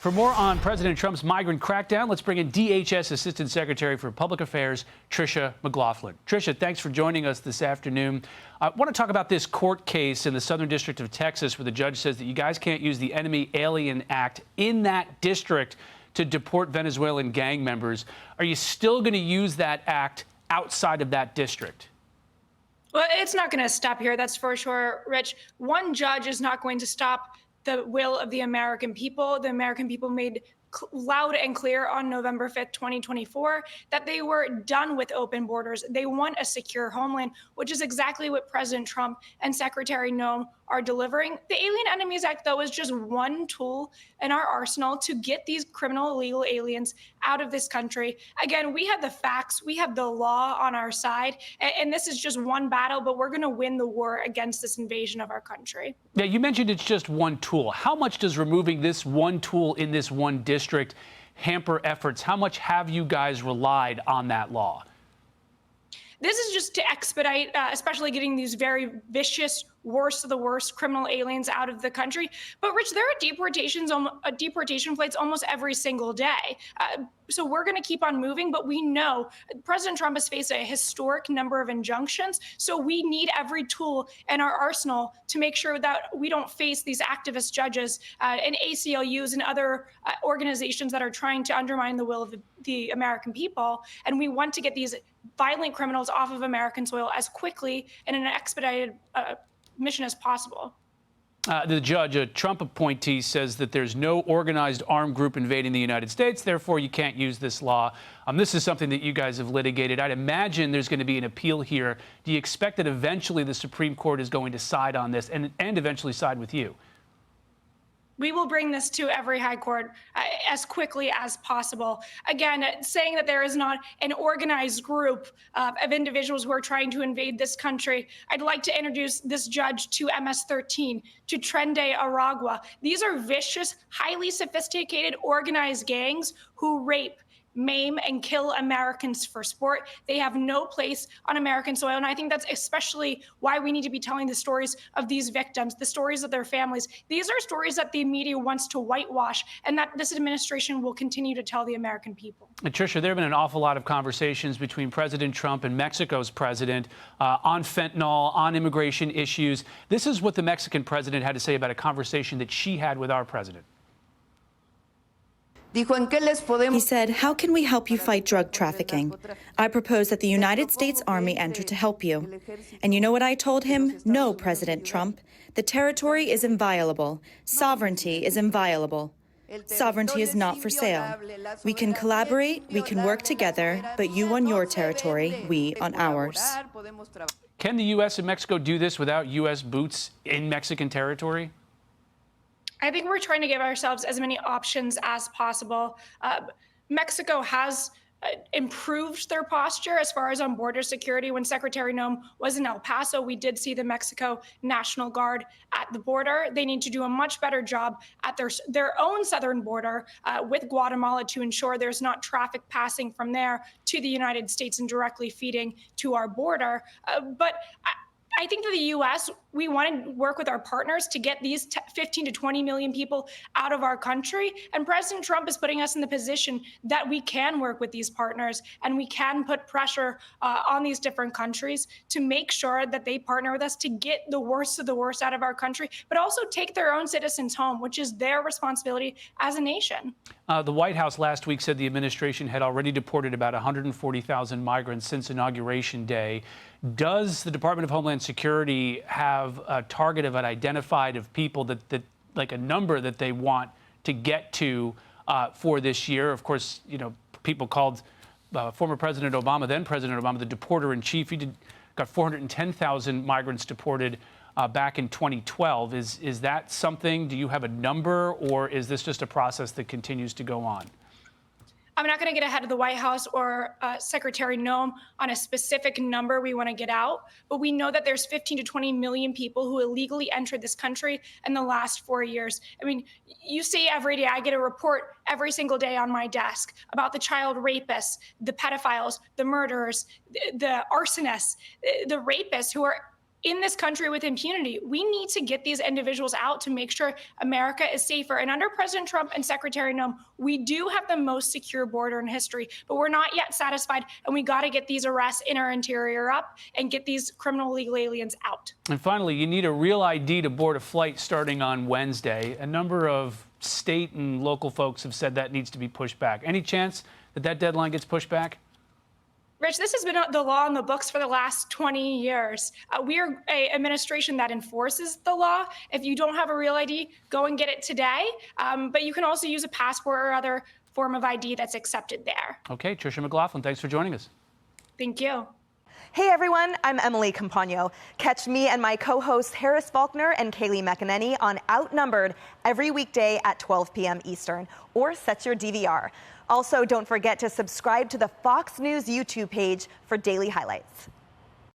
For more on President Trump's migrant crackdown, let's bring in DHS Assistant Secretary for Public Affairs, Tricia McLaughlin. Tricia, thanks for joining us this afternoon. I want to talk about this court case in the Southern District of Texas where the judge says that you guys can't use the Enemy Alien Act in that district to deport Venezuelan gang members. Are you still going to use that act outside of that district? Well, it's not going to stop here, that's for sure, Rich. One judge is not going to stop the will of the American people. The American people made loud and clear on November 5th, 2024, that they were done with open borders. They want a secure homeland, which is exactly what President Trump and Secretary Noem are delivering. The Alien Enemies Act, though, is just one tool in our arsenal to get these criminal illegal aliens out of this country. Again, we have the facts, we have the law on our side, and this is just one battle, but we're going to win the war against this invasion of our country. Yeah, you mentioned it's just one tool. How much does removing this one tool in this one district hamper efforts? How much have you guys relied on that law? This is just to expedite, especially getting these very vicious, worst of the worst criminal aliens out of the country. But Rich, there are deportation flights almost every single day. So we're going to keep on moving, but we know President Trump has faced a historic number of injunctions. So we need every tool in our arsenal to make sure that we don't face these activist judges and ACLUs and other organizations that are trying to undermine the will of the American people. And we want to get these violent criminals off of American soil as quickly and in an expedited mission as possible. The judge, a Trump appointee, says that there's no organized armed group invading the United States. Therefore, you can't use this law. This is something that you guys have litigated. I'd imagine there's going to be an appeal here. Do you expect that eventually the Supreme Court is going to side on this and eventually side with you? We will bring this to every high court as quickly as possible. Again, saying that there is not an organized group of individuals who are trying to invade this country, I'd like to introduce this judge to MS-13, to Tren de Aragua. These are vicious, highly sophisticated, organized gangs who rape, maim, and kill Americans for sport. They have no place on American soil. And I think that's especially why we need to be telling the stories of these victims, the stories of their families. These are stories that the media wants to whitewash and that this administration will continue to tell the American people. And Tricia, there have been an awful lot of conversations between President Trump and Mexico's president on fentanyl, on immigration issues. This is what the Mexican president had to say about a conversation that she had with our president. He said, "How can we help you fight drug trafficking? I propose that the United States Army enter to help you." And you know what I told him? No, President Trump. The territory is inviolable. Sovereignty is inviolable. Sovereignty is not for sale. We can collaborate, we can work together, but you on your territory, we on ours. Can the U.S. and Mexico do this without U.S. boots in Mexican territory? I think we're trying to give ourselves as many options as possible. Mexico has improved their posture as far as on border security. When Secretary Noem was in El Paso, we did see the Mexico National Guard at the border. They need to do a much better job at their own southern border with Guatemala to ensure there's not traffic passing from there to the United States and directly feeding to our border. But I think that the U.S., we want to work with our partners to get these 15 to 20 million people out of our country. And President Trump is putting us in the position that we can work with these partners and we can put pressure on these different countries to make sure that they partner with us to get the worst of the worst out of our country, but also take their own citizens home, which is their responsibility as a nation. The White House last week said the administration had already deported about 140,000 migrants since Inauguration Day. Does the Department of Homeland Security have a target of an identified of people that like a number that they want to get to for this year? Of course, you know, people called former President Obama, then President Obama, the deporter in chief. He got 410,000 migrants deported back in 2012. Is that something? Do you have a number, or is this just a process that continues to go on? I'm not going to get ahead of the White House or Secretary Noem on a specific number we want to get out, but we know that there's 15 to 20 million people who illegally entered this country in the last 4 years. I mean, you see every day, I get a report every single day on my desk about the child rapists, the pedophiles, the murderers, the arsonists, the rapists who are in this country with impunity. We need to get these individuals out to make sure America is safer. And under President Trump and Secretary Noem, we do have the most secure border in history, but we're not yet satisfied. And we got to get these arrests in our interior up and get these criminal illegal aliens out. And finally, you need a real ID to board a flight starting on Wednesday. A number of state and local folks have said that needs to be pushed back. Any chance that that deadline gets pushed back? Rich, this has been the law in the books for the last 20 years. We are an administration that enforces the law. If you don't have a real ID, go and get it today. But you can also use a passport or other form of ID that's accepted there. Okay, Tricia McLaughlin, thanks for joining us. Thank you. Hey everyone, I'm Emily Campagno. Catch me and my co-hosts Harris Faulkner and Kaylee McEnany on Outnumbered every weekday at 12 p.m. Eastern, or set your DVR. Also, don't forget to subscribe to the Fox News YouTube page for daily highlights.